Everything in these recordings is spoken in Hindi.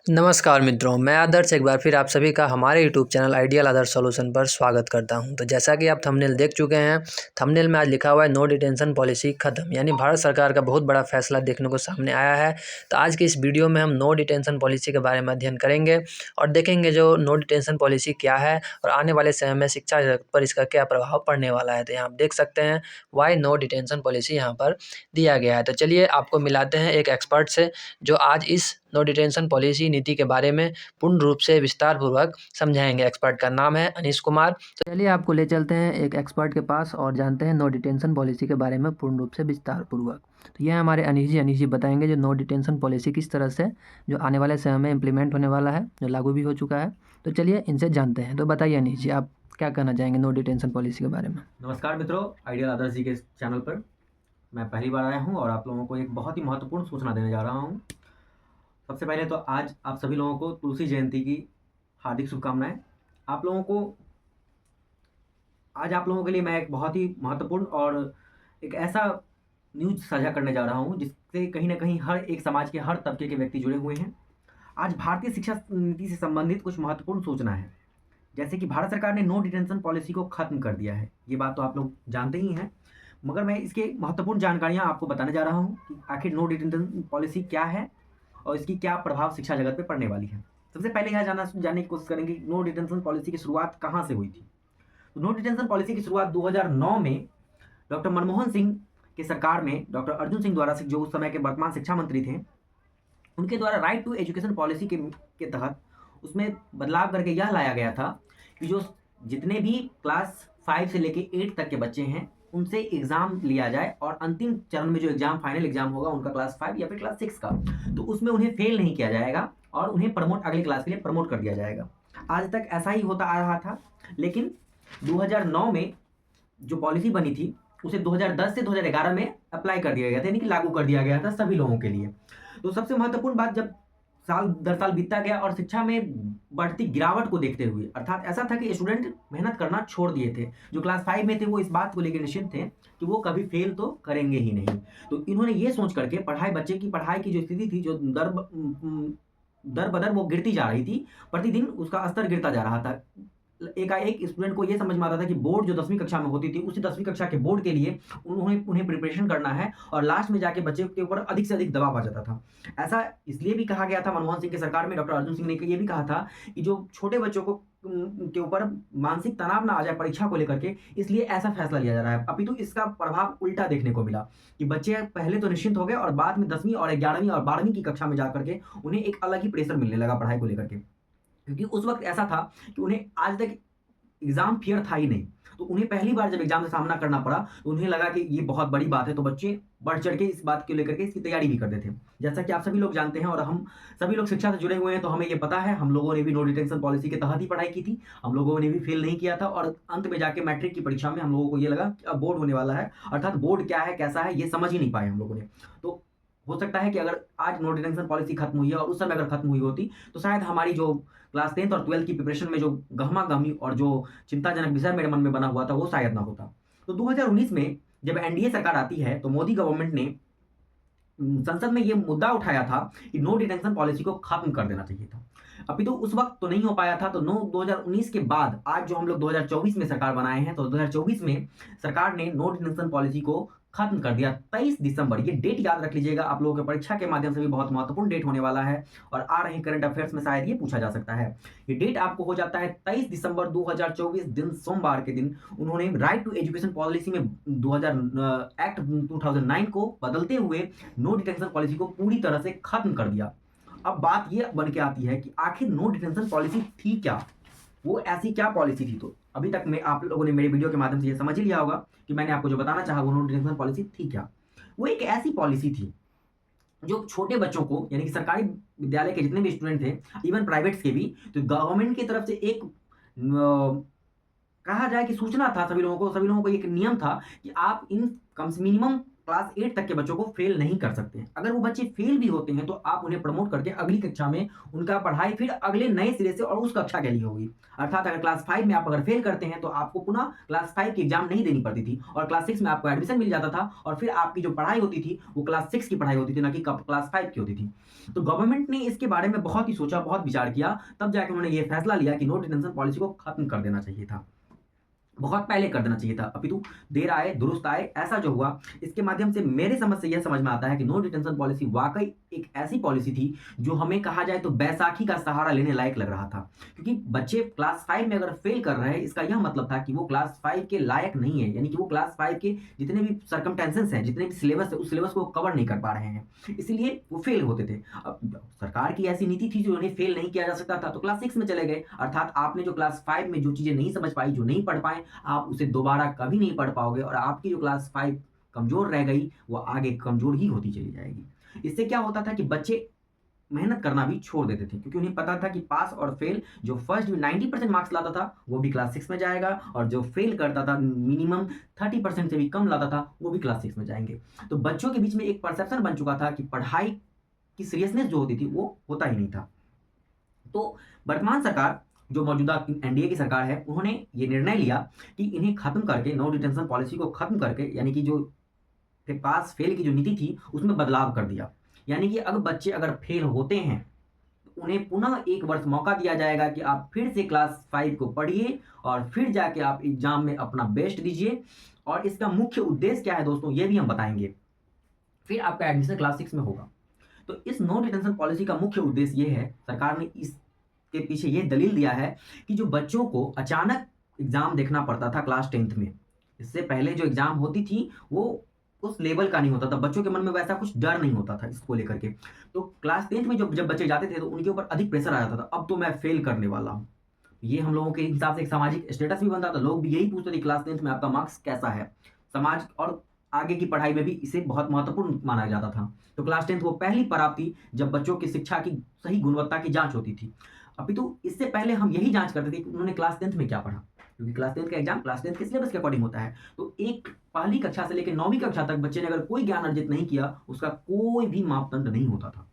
नमस्कार मित्रों, मैं आदर्श एक बार फिर आप सभी का हमारे यूट्यूब चैनल आइडियल आदर्श सॉल्यूशन पर स्वागत करता हूं। तो जैसा कि आप थंबनेल देख चुके हैं, थंबनेल में आज लिखा हुआ है नो डिटेंशन पॉलिसी खत्म, यानी भारत सरकार का बहुत बड़ा फैसला देखने को सामने आया है। तो आज की इस वीडियो में हम नो डिटेंशन पॉलिसी के बारे में अध्ययन करेंगे और देखेंगे जो नो डिटेंशन पॉलिसी क्या है और आने वाले समय में शिक्षा जगत पर इसका क्या प्रभाव पड़ने वाला है। तो यहाँ आप देख सकते हैं वाई नो डिटेंशन पॉलिसी यहाँ पर दिया गया है। तो चलिए आपको मिलाते हैं एक एक्सपर्ट से जो आज इस नो डिटेंशन पॉलिसी नीति के बारे में पूर्ण रूप से विस्तार पूर्वक समझाएंगे। एक्सपर्ट का नाम है अनीश कुमार। तो चलिए आपको ले चलते हैं एक एक्सपर्ट के पास और जानते हैं नो डिटेंशन पॉलिसी के बारे में पूर्ण रूप से विस्तार पूर्वक। तो ये हमारे अनीश जी बताएंगे जो नो डिटेंशन पॉलिसी किस तरह से जो आने वाले समय में इम्प्लीमेंट होने वाला है, जो लागू भी हो चुका है। तो चलिए इनसे जानते हैं। तो बताइए अनीश जी, आप क्या कहना चाहेंगे नो डिटेंशन पॉलिसी के बारे में। नमस्कार मित्रों, आइडियल आदर्श जी के चैनल पर मैं पहली बार आया हूं और आप लोगों को एक बहुत ही महत्वपूर्ण सूचना देने जा रहा हूं। सबसे पहले तो आज आप सभी लोगों को तुलसी जयंती की हार्दिक शुभकामनाएं। आप लोगों को आज आप लोगों के लिए मैं एक बहुत ही महत्वपूर्ण और एक ऐसा न्यूज़ साझा करने जा रहा हूं जिससे कहीं ना कहीं हर एक समाज के हर तबके के व्यक्ति जुड़े हुए हैं। आज भारतीय शिक्षा नीति से संबंधित कुछ महत्वपूर्ण सूचना है, जैसे कि भारत सरकार ने नो डिटेंशन पॉलिसी को खत्म कर दिया है। ये बात तो आप लोग जानते ही हैं, मगर मैं इसके महत्वपूर्ण जानकारियां आपको बताने जा रहा हूं कि आखिर नो डिटेंशन पॉलिसी क्या है और इसकी क्या प्रभाव शिक्षा जगत पे पड़ने वाली है। सबसे पहले यह जानने की कोशिश करेंगे कि नो डिटेंशन पॉलिसी की शुरुआत कहाँ से हुई थी। तो नो डिटेंशन पॉलिसी की शुरुआत 2009 में डॉक्टर मनमोहन सिंह की सरकार में डॉक्टर अर्जुन सिंह द्वारा, जो उस समय के वर्तमान शिक्षा मंत्री थे, उनके द्वारा राइट टू एजुकेशन पॉलिसी के तहत उसमें बदलाव करके यह लाया गया था कि जो जितने भी क्लास 5 से लेके 8 तक के बच्चे हैं उनसे एग्जाम लिया जाए और अंतिम चरण में जो एग्जाम, फाइनल एग्जाम होगा उनका क्लास 5 या फिर क्लास 6 का, तो उसमें उन्हें फेल नहीं किया जाएगा और उन्हें प्रमोट, अगली क्लास के लिए प्रमोट कर दिया जाएगा। आज तक ऐसा ही होता आ रहा था, लेकिन 2009 में जो पॉलिसी बनी थी उसे 2010 से 2011 में अप्लाई कर दिया गया था, यानी कि लागू कर दिया गया था सभी लोगों के लिए। तो सबसे महत्वपूर्ण बात, जब साल दर साल बीतता गया और शिक्षा में बढ़ती गिरावट को देखते हुए, अर्थात ऐसा था कि स्टूडेंट मेहनत करना छोड़ दिए थे, जो क्लास 5 में थे वो इस बात को लेकर निश्चिंत थे कि वो कभी फेल तो करेंगे ही नहीं। तो इन्होंने ये सोच करके बच्चे की पढ़ाई की जो स्थिति थी, जो दर बदर वो गिरती जा रही थी, प्रतिदिन उसका स्तर गिरता जा रहा था। एकाएक स्टूडेंट को ये समझ में आता था कि बोर्ड जो 10वीं कक्षा में होती थी, उसी 10वीं कक्षा के बोर्ड के लिए उन्हें प्रिपरेशन करना है और लास्ट में जाके बच्चे के ऊपर अधिक से अधिक दबाव आ जाता था। ऐसा इसलिए भी कहा गया था, मनमोहन सिंह की सरकार में डॉक्टर अर्जुन सिंह ने ये भी कहा था कि जो छोटे बच्चों को के ऊपर मानसिक तनाव ना आ जाए परीक्षा को लेकर के, इसलिए ऐसा फैसला लिया जा रहा है। अपितु इसका प्रभाव उल्टा देखने को मिला कि बच्चे पहले तो निश्चिंत हो गए और बाद में 10वीं और 11वीं और 12वीं की कक्षा में जाकर के उन्हें एक अलग ही प्रेशर मिलने लगा पढ़ाई को लेकर के। क्योंकि उस वक्त ऐसा था कि उन्हें आज तक एग्जाम फियर था ही नहीं, तो उन्हें पहली बार जब एग्जाम का सामना करना पड़ा तो उन्हें लगा कि ये बहुत बड़ी बात है, तो बच्चे बढ़ चढ़ के इस बात को लेकर के इसकी तैयारी भी करते थे। जैसा कि आप सभी लोग जानते हैं और हम सभी लोग शिक्षा से जुड़े हुए हैं, तो हमें ये पता है, हम लोगों ने भी नो डिटेंशन पॉलिसी के तहत ही पढ़ाई की थी, हम लोगों ने भी फेल नहीं किया था और अंत में जाके मैट्रिक की परीक्षा में हम लोगों को ये लगा कि अब बोर्ड होने वाला है, अर्थात बोर्ड क्या है, कैसा है, ये समझ ही नहीं पाए हम लोगों ने। तो हो सकता है कि अगर आज नो डिटेंशन पॉलिसी खत्म हुई है और उस समय अगर खत्म हुई होती तो शायद हमारी जो क्लास 10th और 12th की प्रिपरेशन में जो गहमा-गहमी और जो चिंताजनक विषय मेरे मन में बना हुआ था वो शायद ना होता। तो 2019 में जब एनडीए सरकार आती है तो मोदी गवर्नमेंट ने संसद में ये मुद्दा उठाया था कि नो डिटेंशन पॉलिसी को खत्म कर देना चाहिए था। अपितु उस वक्त तो नहीं हो पाया था, तो 2019 के बाद आज जो हम लोग 2024 में सरकार बनाए हैं, तो 2024 में सरकार ने नो डिटेंशन पॉलिसी को खत्म कर दिया। 23 दिसंबर, ये डेट याद रख लीजिएगा, आप लोगों के परीक्षा के माध्यम से भी बहुत महत्वपूर्ण डेट होने वाला है और आ रही करंट अफेयर्स में शायद ये पूछा जा सकता है। ये डेट आपको हो जाता है 23 दिसंबर 2024 दिन, सोमवार के दिन उन्होंने राइट टू एजुकेशन पॉलिसी में 2000 एक्ट 2009 को बदलते हुए नो डिटेंशन पॉलिसी को पूरी तरह से खत्म कर दिया। अब बात ये बन के आती है कि आखिर नो डिटेंशन पॉलिसी थी क्या, वो ऐसी क्या पॉलिसी थी। तो अभी तक में आप लोगों ने मेरे वीडियो के माध्यम से ये समझ ही लिया होगा कि मैंने आपको जो बताना चाहा वो नो डिटेंशन पॉलिसी थी क्या। वो एक ऐसी पॉलिसी थी जो छोटे बच्चों को, यानी कि सरकारी विद्यालय के जितने भी स्टूडेंट थे, इवन प्राइवेट्स के भी, तो गवर्नमेंट की तरफ से एक कहा जाए कि सूचना था सभी लोगों को एक नियम था कि आप इन कम से मिनिमम क्लास 8 तक के बच्चों को फेल नहीं कर सकते हैं। अगर वो बच्चे फेल भी होते हैं तो आप उन्हें प्रमोट करके अगली कक्षा में उनका पढ़ाई फिर अगले नए सिरे से और उस कक्षा के लिए होगी। अर्थात अगर क्लास 5 में आप अगर फेल करते हैं तो आपको पुनः क्लास 5 की एग्जाम नहीं देनी पड़ती थी और क्लास 6 में आपको एडमिशन मिल जाता था और फिर आपकी जो पढ़ाई होती थी वो क्लास 6 की पढ़ाई होती थी, ना कि क्लास 5 की होती थी। तो गवर्नमेंट ने इसके बारे में बहुत ही सोचा, बहुत विचार किया, तब जाके उन्होंने ये फैसला लिया कि नो डिटेंशन पॉलिसी को खत्म कर देना चाहिए था। बहुत पहले कर देना चाहिए था, अपितु देर आए दुरुस्त आए। ऐसा जो हुआ, इसके माध्यम से मेरे समझ से यह समझ में आता है कि नो डिटेंशन पॉलिसी वाकई एक ऐसी पॉलिसी थी जो हमें कहा जाए तो बैसाखी का सहारा लेने लायक लग रहा था। क्योंकि बच्चे क्लास 5 में अगर फेल कर रहे हैं, इसका यह मतलब था कि वो क्लास 5 के लायक नहीं है, यानी कि वो क्लास 5 के जितने भी सर्कमटेंसेस हैं, जितने भी सिलेबस है, उस सिलेबस को कवर नहीं कर पा रहे हैं, इसलिए वो फेल होते थे। अब सरकार की ऐसी नीति थी जो उन्हें फेल नहीं किया जा सकता था, तो क्लास 6 में चले गए। अर्थात आपने जो क्लास 5 में जो चीजें नहीं समझ पाई, जो नहीं पढ़ पाए, आप उसे दोबारा कभी नहीं पढ़ पाओगे और आपकी जो क्लास 5 कमजोर रह गई वो आगे कमजोर ही होती चली जाएगी। इससे क्या होता था कि बच्चे मेहनत करना भी छोड़ देते थे, क्योंकि उन्हें पता था कि पास और फेल, जो फर्स्ट में 90% मार्क्स लाता था वो भी क्लास 6 में जाएगा और जो फेल करता था मिनिमम 30% से भी कम लाता था वो भी क्लास 6 में जाएंगे। तो बच्चों के बीच में एक परसेप्शन बन चुका था कि पढ़ाई की सीरियसनेस जो होती थी वो होता ही नहीं था। तो वर्तमान सरकार, जो मौजूदा एनडीए की सरकार है, उन्होंने ये निर्णय लिया कि इन्हें खत्म करके, नो डिटेंशन पॉलिसी को खत्म करके, यानी कि जो पास फेल की जो नीति थी उसमें बदलाव कर दिया। यानी कि अगर बच्चे अगर फेल होते हैं तो उन्हें पुनः 1 वर्ष मौका दिया जाएगा कि आप फिर से क्लास 5 को पढ़िए और फिर जाके आप एग्जाम में अपना बेस्ट दीजिए। और इसका मुख्य उद्देश्य क्या है दोस्तों, ये भी हम बताएंगे। फिर आपका एडमिशन क्लास 6 में होगा। तो इस नो डिटेंशन पॉलिसी का मुख्य उद्देश्य ये है, सरकार ने इसके पीछे ये दलील दिया है कि जो बच्चों को अचानक एग्जाम देखना पड़ता था क्लास 10th में, इससे पहले जो एग्जाम होती थी वो उस लेवल का नहीं होता था, बच्चों के मन में वैसा कुछ डर नहीं होता था इसको लेकर के। तो क्लास 10th में जब बच्चे जाते थे तो उनके ऊपर अधिक प्रेशर आ जाता था, अब तो मैं फेल करने वाला हूँ। ये हम लोगों के हिसाब से एक सामाजिक स्टेटस भी बनता था, लोग भी यही पूछते थे क्लास 10th में आपका मार्क्स कैसा है। समाज और आगे की पढ़ाई में भी इसे बहुत महत्वपूर्ण माना जाता था। तो क्लास 10th वो पहली पड़ाव थी जब बच्चों की शिक्षा की सही गुणवत्ता की जांच होती थी। अपितु इससे पहले हम यही जांच करते थे कि उन्होंने क्लास 10th में क्या पढ़ा, क्योंकि क्लास 10th का एग्जाम क्लास 10th के सिलेबस के अकॉर्डिंग होता है। तो एक पहली कक्षा से लेकर 9वीं कक्षा तक बच्चे ने अगर कोई ज्ञान अर्जित नहीं किया, उसका कोई भी मापदंड नहीं होता था।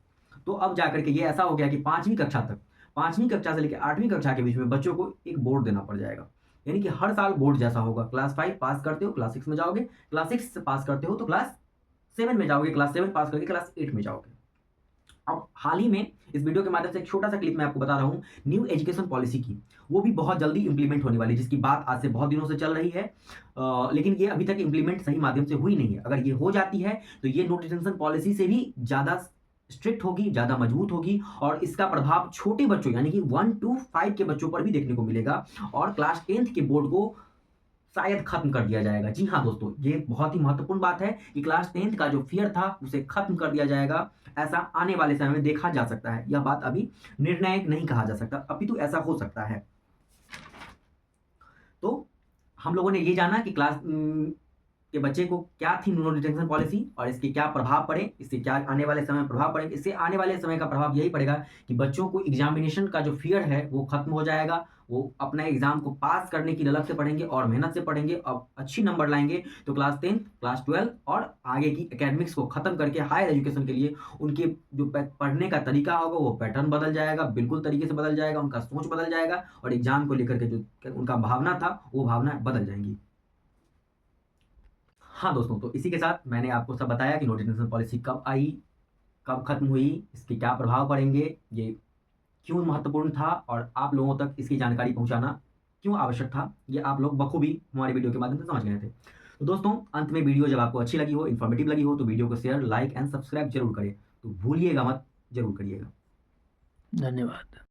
तो अब जाकर के ये ऐसा हो गया कि 5वीं कक्षा तक, 5वीं कक्षा से लेकर 8वीं कक्षा के बीच में बच्चों को एक बोर्ड देना पड़ जाएगा। यानी कि हर साल बोर्ड जैसा होगा। क्लास 5 पास करते हो क्लास 6 में जाओगे, क्लास 6 से पास करते हो तो क्लास 7 में जाओगे, क्लास 7 पास करके क्लास 8 में जाओगे। अब हाल ही में इस वीडियो के माध्यम से एक छोटा सा क्लिप मैं आपको बता रहा हूँ न्यू एजुकेशन पॉलिसी की, वो भी बहुत जल्दी इंप्लीमेंट होने वाली है, जिसकी बात आज से बहुत दिनों से चल रही है। लेकिन ये अभी तक इंप्लीमेंट सही माध्यम से हुई नहीं है। अगर ये हो जाती है तो ये नो डिटेंशन पॉलिसी से भी ज़्यादा स्ट्रिक्ट होगी, ज़्यादा मजबूत होगी और इसका प्रभाव छोटे बच्चों यानी कि 1 to 5 के बच्चों पर भी देखने को मिलेगा और क्लास 10th के बोर्ड को शायद खत्म कर दिया जाएगा। जी हाँ दोस्तों, ये बहुत ही महत्वपूर्ण बात है कि क्लास 10th का जो फियर था उसे खत्म कर दिया जाएगा। ऐसा आने वाले समय में देखा जा सकता है। यह बात अभी निर्णायक नहीं कहा जा सकता, अपितु ऐसा हो सकता है। तो हम लोगों ने ये जाना कि क्लास के बच्चे को क्या थी नो डिटेंशन पॉलिसी और इसके क्या प्रभाव पड़े, इससे क्या आने वाले समय में प्रभाव पड़ेंगे। इससे आने वाले समय का प्रभाव यही पड़ेगा कि बच्चों को एग्जामिनेशन का जो फियर है वो खत्म हो जाएगा। वो अपना एग्जाम को पास करने की ललक से पढ़ेंगे और मेहनत से पढ़ेंगे और अच्छी नंबर लाएंगे। तो क्लास 10, क्लास 12 और आगे की एकेडमिक्स को खत्म करके हायर एजुकेशन के लिए उनके जो पढ़ने का तरीका होगा वो पैटर्न बदल जाएगा, बिल्कुल तरीके से बदल जाएगा, उनका सोच बदल जाएगा और एग्जाम को लेकर के जो उनका भावना था वो भावना बदल जाएंगी। हाँ दोस्तों, तो इसी के साथ मैंने आपको सब बताया कि नो डिटेंशन पॉलिसी कब आई, कब खत्म हुई, इसके क्या प्रभाव पड़ेंगे, ये क्यों महत्वपूर्ण था और आप लोगों तक इसकी जानकारी पहुंचाना क्यों आवश्यक था, ये आप लोग बखूबी हमारे वीडियो के माध्यम से समझ गए थे। तो दोस्तों, अंत में वीडियो जब आपको अच्छी लगी हो, इन्फॉर्मेटिव लगी हो, तो वीडियो को शेयर, लाइक एंड सब्सक्राइब जरूर करें। तो भूलिएगा मत, जरूर करिएगा। धन्यवाद।